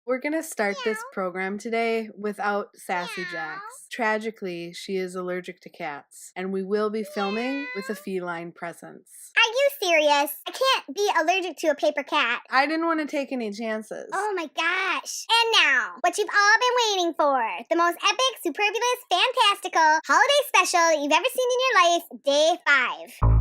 We're gonna start this program today without Sassy Jax. Tragically, she is allergic to cats, and we will be filming with a feline presence. Are you serious? I can't be allergic to a paper cat. I didn't want to take any chances. Oh my gosh. And now, what you've all been waiting for. The most epic, superfluous, fantastical holiday special that you've ever seen in your life, Day 5.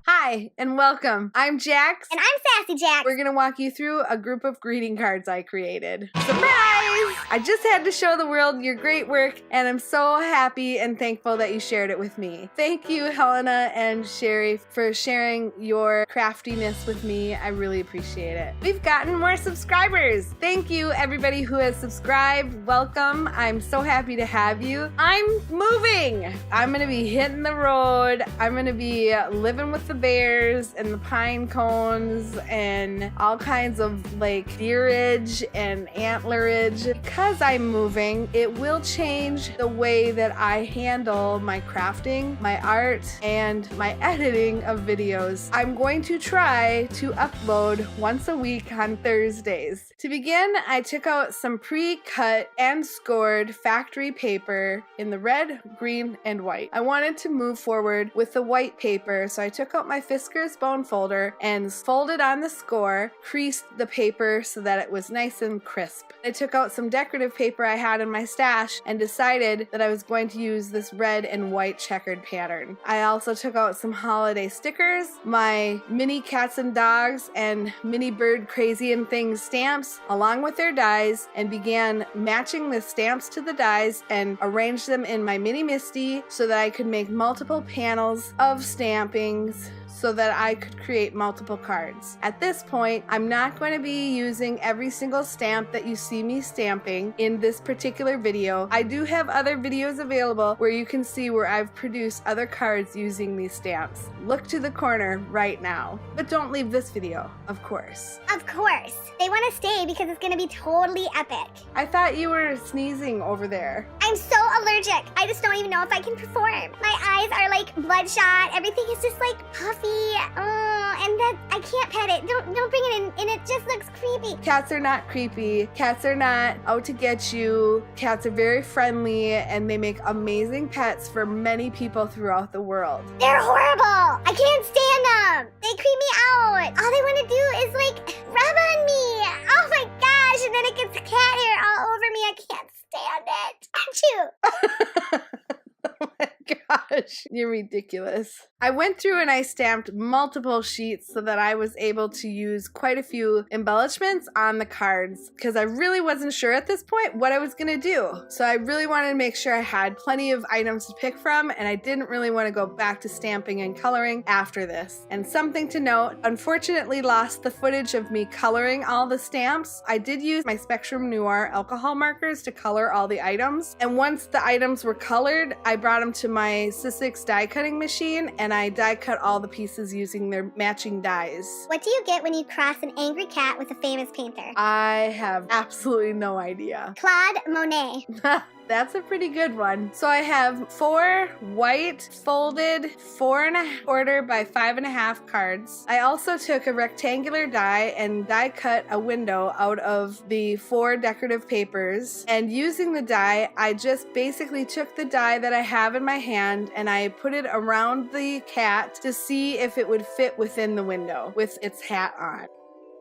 Hi, and welcome. I'm Jax. And I'm Sassy Jax. We're gonna walk you through a group of greeting cards I created. Surprise! I just had to show the world your great work, and I'm so happy and thankful that you shared it with me. Thank you, Helena and Sherry, for sharing your craftiness with me. I really appreciate it. We've gotten more subscribers. Thank you, everybody who has subscribed. Welcome. I'm so happy to have you. I'm moving. I'm gonna be hitting the road. I'm gonna be living with the bears and the pine cones and all kinds of like deerage and antlerage. Because I'm moving, it will change the way that I handle my crafting, my art, and my editing of videos. I'm going to try to upload once a week on Thursdays. To begin, I took out some pre-cut and scored factory paper in the red, green, and white. I wanted to move forward with the white paper, so I took out my Fisker's bone folder and folded on the score, creased the paper so that it was nice and crisp. I took out some decorative paper I had in my stash and decided that I was going to use this red and white checkered pattern. I also took out some holiday stickers, my mini cats and dogs and mini bird crazy and things stamps along with their dies, and began matching the stamps to the dies and arranged them in my mini Misty so that I could make multiple panels of stampings so that I could create multiple cards. At this point, I'm not going to be using every single stamp that you see me stamping in this particular video. I do have other videos available where you can see where I've produced other cards using these stamps. Look to the corner right now. But don't leave this video, of course. Of course. They want to stay because it's going to be totally epic. I thought you were sneezing over there. I'm so allergic. I just don't even know if I can perform. My eyes are like bloodshot. Everything is just like puffy. Oh, and that I can't pet it. Don't bring it in, and it just looks creepy. Cats are not creepy. Cats are not out to get you. Cats are very friendly, and they make amazing pets for many people throughout the world. They're horrible. I can't stand them. They creep me out. All they want to do is like rub on me. Oh my gosh, and then it gets cat hair all over me. I can't stand it. Achoo. Oh my gosh, you're ridiculous. I went through and I stamped multiple sheets so that I was able to use quite a few embellishments on the cards because I really wasn't sure at this point what I was going to do. So I really wanted to make sure I had plenty of items to pick from, and I didn't really want to go back to stamping and coloring after this. And something to note, unfortunately lost the footage of me coloring all the stamps. I did use my Spectrum Noir alcohol markers to color all the items, and once the items were colored, I brought them to my Sassy die cutting machine and I die cut all the pieces using their matching dies. What do you get when you cross an angry cat with a famous painter? I have absolutely no idea. Claude Monet. That's a pretty good one. So I have 4 white folded 4¼ by 5½ cards. I also took a rectangular die and die cut a window out of the 4 decorative papers. And using the die, I just basically took the die that I have in my hand and I put it around the cat to see if it would fit within the window with its hat on.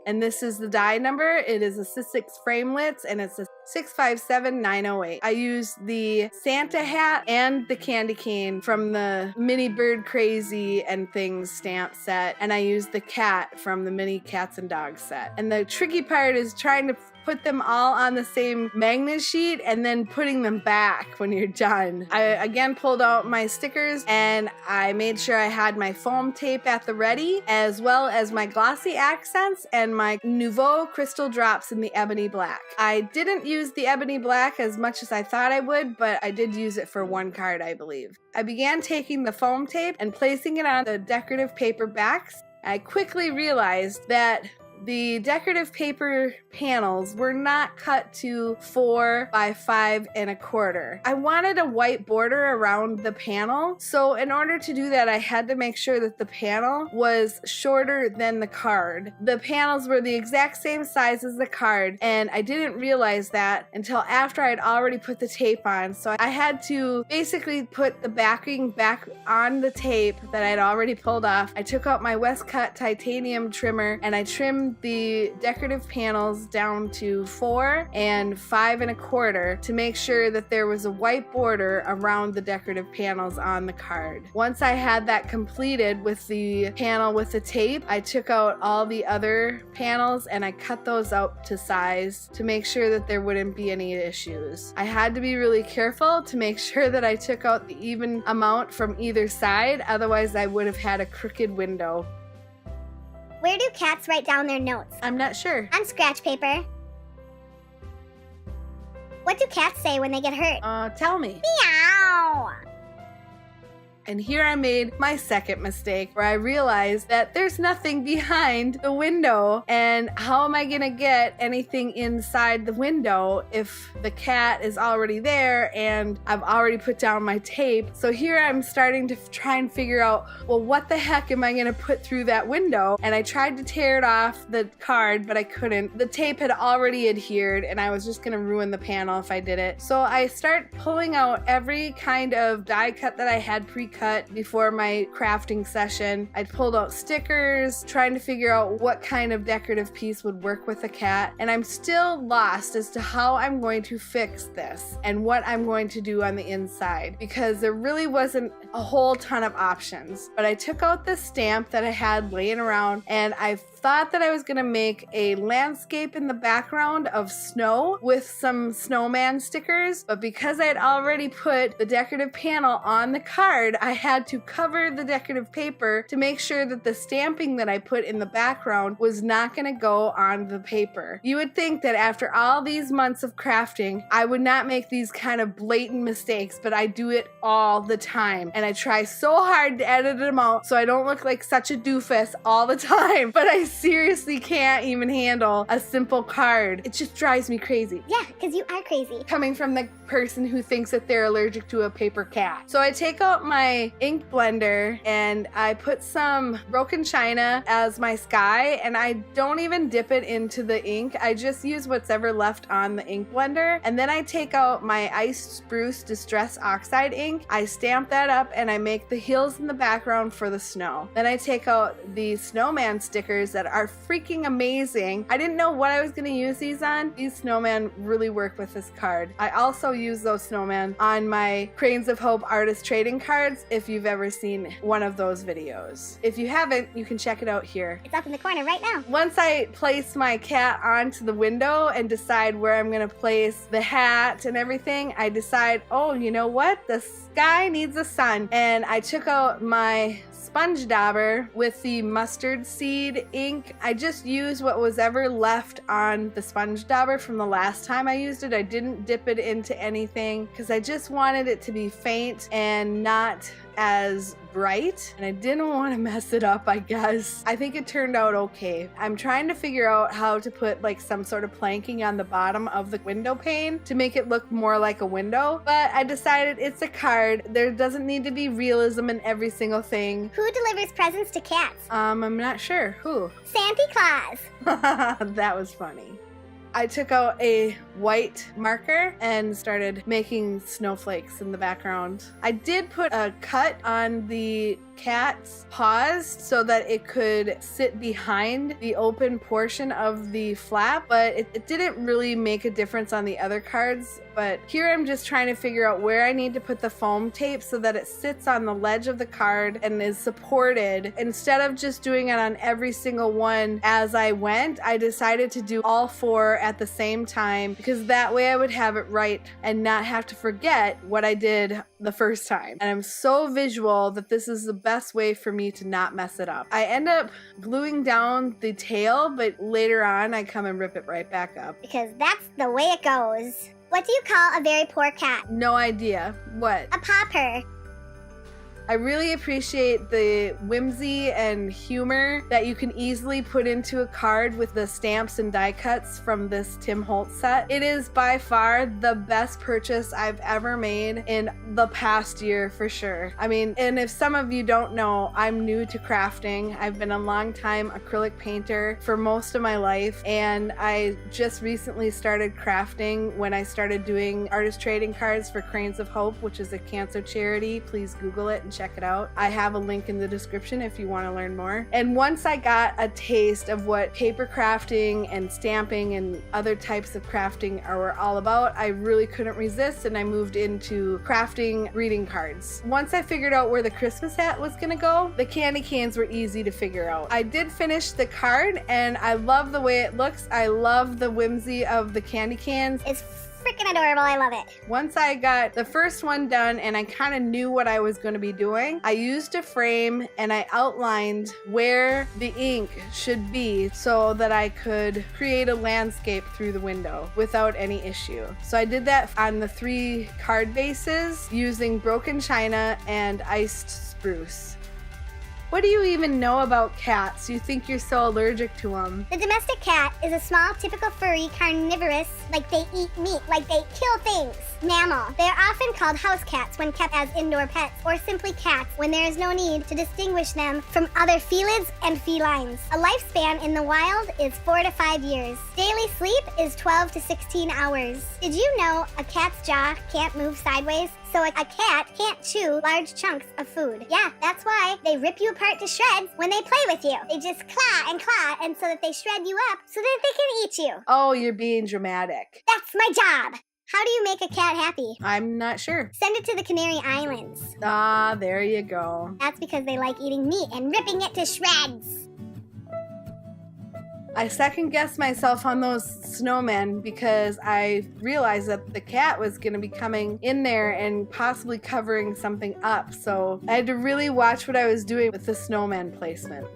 And this is the die number. It is a Sassy framelits and it's a 657908. I used the Santa hat and the candy cane from the Mini Bird Crazy and Things stamp set, and I used the cat from the Mini Cats and Dogs set. And the tricky part is trying to put them all on the same magnet sheet and then putting them back when you're done. I again pulled out my stickers and I made sure I had my foam tape at the ready, as well as my glossy accents and my Nouveau crystal drops in the ebony black. I didn't use the ebony black as much as I thought I would, but I did use it for one card, I believe. I began taking the foam tape and placing it on the decorative paper backs. I quickly realized that the decorative paper panels were not cut to 4 by 5 1/4. I wanted a white border around the panel, so in order to do that, I had to make sure that the panel was shorter than the card. The panels were the exact same size as the card, and I didn't realize that until after I'd already put the tape on. So I had to basically put the backing back on the tape that I'd already pulled off. I took out my Westcott titanium trimmer and I trimmed the decorative panels down to 4 and 5 1/4 to make sure that there was a white border around the decorative panels on the card. Once I had that completed with the panel with the tape, I took out all the other panels and I cut those out to size to make sure that there wouldn't be any issues. I had to be really careful to make sure that I took out the even amount from either side, otherwise I would have had a crooked window. Where do cats write down their notes? I'm not sure. On scratch paper. What do cats say when they get hurt? Tell me. Meow! And here I made my second mistake where I realized that there's nothing behind the window, and how am I gonna get anything inside the window if the cat is already there and I've already put down my tape? So here I'm starting to try and figure out, well, what the heck am I gonna put through that window? And I tried to tear it off the card, but I couldn't. The tape had already adhered and I was just gonna ruin the panel if I did it. So I start pulling out every kind of die cut that I had pre-cut before my crafting session. I pulled out stickers, trying to figure out what kind of decorative piece would work with a cat, and I'm still lost as to how I'm going to fix this and what I'm going to do on the inside, because there really wasn't a whole ton of options. But I took out the stamp that I had laying around and I thought that I was gonna make a landscape in the background of snow with some snowman stickers, but because I had already put the decorative panel on the card, I had to cover the decorative paper to make sure that the stamping that I put in the background was not gonna go on the paper. You would think that after all these months of crafting, I would not make these kind of blatant mistakes, but I do it all the time. And I try so hard to edit them out so I don't look like such a doofus all the time, but I seriously can't even handle a simple card. It just drives me crazy. Yeah, because you are crazy. Coming from the person who thinks that they're allergic to a paper cat. So I take out my ink blender and I put some broken china as my sky, and I don't even dip it into the ink. I just use what's ever left on the ink blender, and then I take out my iced spruce distress oxide ink. I stamp that up and I make the hills in the background for the snow. Then I take out the snowman stickers that are freaking amazing. I didn't know what I was going to use these on. These snowmen really work with this card. I also use those snowmen on my Cranes of Hope artist trading cards if you've ever seen one of those videos. If you haven't, you can check it out here. It's up in the corner right now. Once I place my cat onto the window and decide where I'm going to place the hat and everything, I decide, oh, you know what? The sky needs a sun. And I took out my sponge dauber with the mustard seed ink. I just used what was ever left on the sponge dauber from the last time I used it. I didn't dip it into anything because I just wanted it to be faint and not as bright, and I didn't want to mess it up, I guess. I think it turned out okay. I'm trying to figure out how to put like some sort of planking on the bottom of the window pane to make it look more like a window, but I decided it's a card. There doesn't need to be realism in every single thing. Who delivers presents to cats? I'm not sure. Who? Santa Claus. That was funny. I took out a white marker and started making snowflakes in the background. I did put a cut on the cat's paws so that it could sit behind the open portion of the flap, but it didn't really make a difference on the other cards. But here I'm just trying to figure out where I need to put the foam tape so that it sits on the ledge of the card and is supported. Instead of just doing it on every single one as I went, I decided to do all 4 at the same time, because that way I would have it right and not have to forget what I did the first time. And I'm so visual that this is the best way for me to not mess it up. I end up gluing down the tail, but later on I come and rip it right back up. Because that's the way it goes. What do you call a very poor cat? No idea. What? A pauper. I really appreciate the whimsy and humor that you can easily put into a card with the stamps and die cuts from this Tim Holtz set. It is by far the best purchase I've ever made in the past year for sure. I mean, and if some of you don't know, I'm new to crafting. I've been a long time acrylic painter for most of my life, and I just recently started crafting when I started doing artist trading cards for Cranes of Hope, which is a cancer charity. Please Google it and check it out. I have a link in the description if you want to learn more. And once I got a taste of what paper crafting and stamping and other types of crafting are all about, I really couldn't resist, and I moved into crafting greeting cards. Once I figured out where the Christmas hat was gonna go, the candy cans were easy to figure out. I did finish the card, and I love the way it looks. I love the whimsy of the candy cans. It's freaking adorable. I love it. Once I got the first one done and I kind of knew what I was going to be doing, I used a frame and I outlined where the ink should be so that I could create a landscape through the window without any issue. So I did that on the 3 card bases using broken china and iced spruce. What do you even know about cats? You think you're so allergic to them. The domestic cat is a small, typical furry, carnivorous, like they eat meat, like they kill things, mammal. They are often called house cats when kept as indoor pets, or simply cats when there is no need to distinguish them from other felids and felines. A lifespan in the wild is 4 to 5 years. Daily sleep is 12 to 16 hours. Did you know a cat's jaw can't move sideways? So a cat can't chew large chunks of food. Yeah, that's why they rip you apart to shreds when they play with you. They just claw, and so that they shred you up so that they can eat you. Oh, you're being dramatic. That's my job. How do you make a cat happy? I'm not sure. Send it to the Canary Islands. Ah, there you go. That's because they like eating meat and ripping it to shreds. I second guessed myself on those snowmen because I realized that the cat was going to be coming in there and possibly covering something up. So I had to really watch what I was doing with the snowman placement.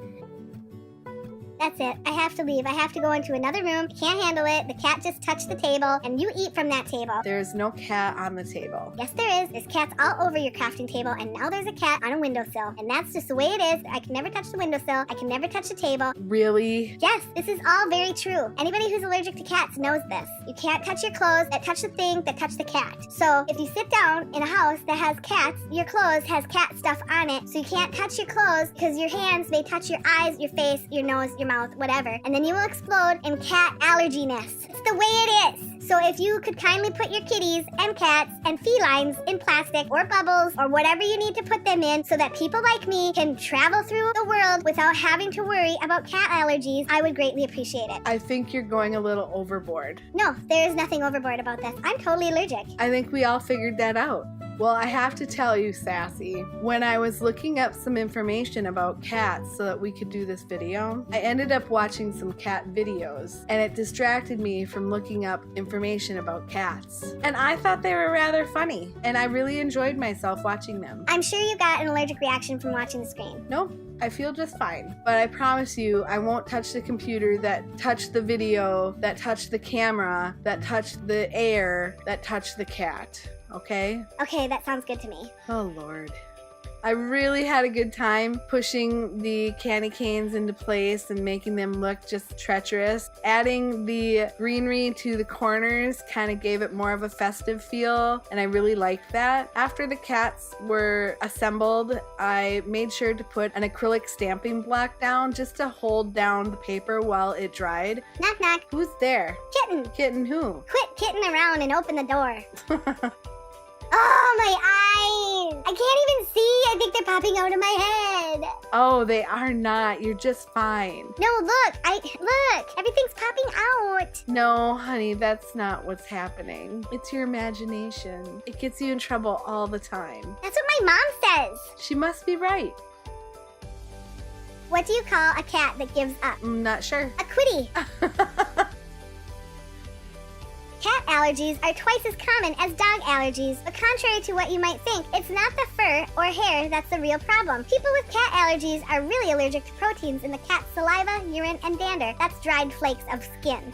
That's it. I have to leave. I have to go into another room. I can't handle it. The cat just touched the table, and you eat from that table. There's no cat on the table. Yes, there is. There's cats all over your crafting table, and now there's a cat on a windowsill. And that's just the way it is. I can never touch the windowsill. I can never touch the table. Really? Yes, this is all very true. Anybody who's allergic to cats knows this. You can't touch your clothes that touch the thing that touch the cat. So if you sit down in a house that has cats, your clothes has cat stuff on it, so you can't touch your clothes because your hands may touch your eyes, your face, your nose, your mouth, whatever, and then you will explode in cat allerginess. It's the way it is. So if you could kindly put your kitties and cats and felines in plastic or bubbles or whatever you need to put them in so that people like me can travel through the world without having to worry about cat allergies, I would greatly appreciate it. I think you're going a little overboard. No, there is nothing overboard about this. I'm totally allergic. I think we all figured that out. Well, I have to tell you, Sassy, when I was looking up some information about cats so that we could do this video, I ended up watching some cat videos, and it distracted me from looking up information about cats. And I thought they were rather funny, and I really enjoyed myself watching them. I'm sure you got an allergic reaction from watching the screen. Nope. I feel just fine. But I promise you, I won't touch the computer that touched the video, that touched the camera, that touched the air, that touched the cat. Okay? Okay, that sounds good to me. Oh, Lord. I really had a good time pushing the candy canes into place and making them look just treacherous. Adding the greenery to the corners kind of gave it more of a festive feel, and I really liked that. After the cats were assembled, I made sure to put an acrylic stamping block down just to hold down the paper while it dried. Knock, knock. Who's there? Kitten. Kitten who? Quit kidding around and open the door. Oh, my eyes! I can't even see. I think they're popping out of my head. Oh, they are not. You're just fine. No, look. Look. Everything's popping out. No, honey, that's not what's happening. It's your imagination. It gets you in trouble all the time. That's what my mom says. She must be right. What do you call a cat that gives up? I'm not sure. A quitty. Cat allergies are twice as common as dog allergies, but contrary to what you might think, it's not the fur or hair that's the real problem. People with cat allergies are really allergic to proteins in the cat's saliva, urine, and dander. That's dried flakes of skin.